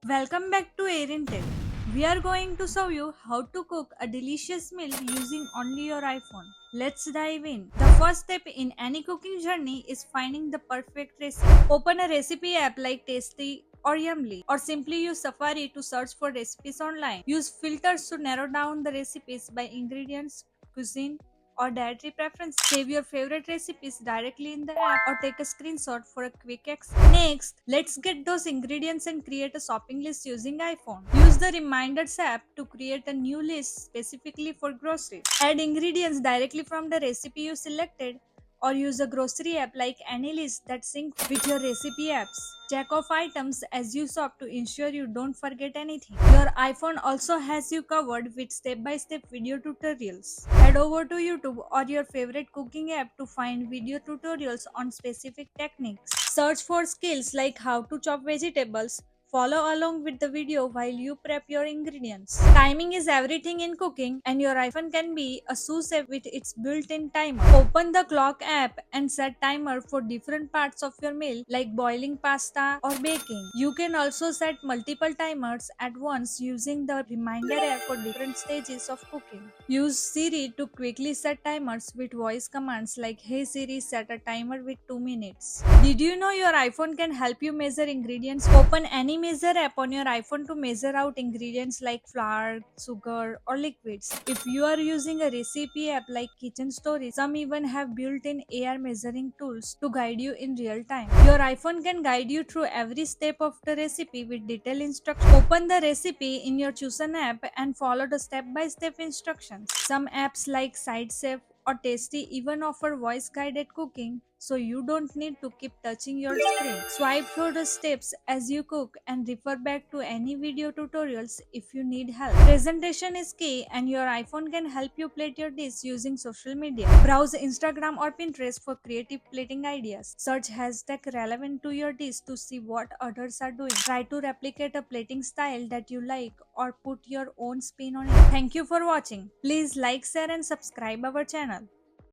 Welcome back to AeireinTech. We are going to show you how to cook a delicious meal using only your iPhone. Let's dive in. The first step in any cooking journey is finding the perfect recipe. Open a recipe app like Tasty or Yumly, or simply use Safari to search for recipes online. Use filters to narrow down the recipes by ingredients, cuisine, or dietary preference. Save your favorite recipes directly in the app or take a screenshot for a quick access. Next, let's get those ingredients and create a shopping list using iPhone. Use the Reminders app to create a new list specifically for groceries. Add ingredients directly from the recipe you selected or use a grocery app like AnyList that syncs with your recipe apps. Check off items as you shop to ensure you don't forget anything. Your iPhone also has you covered with step-by-step video tutorials. Head over to YouTube or your favorite cooking app to find video tutorials on specific techniques. Search for skills like how to chop vegetables. Follow along with the video while you prep your ingredients. Timing is everything in cooking, and your iPhone can be a sous chef with its built-in timer. Open the clock app and set timer for different parts of your meal like boiling pasta or baking. You can also set multiple timers at once using the reminder app for different stages of cooking. Use Siri to quickly set timers with voice commands like "Hey Siri, set a timer with 2 minutes." Did you know your iPhone can help you measure ingredients? Open any measure app on your iPhone to measure out ingredients like flour, sugar, or liquids. If you are using a recipe app like Kitchen Story, some even have built-in AR measuring tools to guide you in real time. Your iPhone can guide you through every step of the recipe with detailed instructions. Open the recipe in your chosen app and follow the step-by-step instructions. Some apps like SideChef or Tasty even offer voice guided cooking, so you don't need to keep touching your screen. Swipe through the steps as you cook and refer back to any video tutorials if you need help. Presentation is key, and your iPhone can help you plate your dish using social media. Browse Instagram or Pinterest for creative plating ideas. Search hashtag relevant to your dish to see what others are doing. Try to replicate a plating style that you like or put your own spin on it. Thank you for watching. Please like, share and subscribe our channel.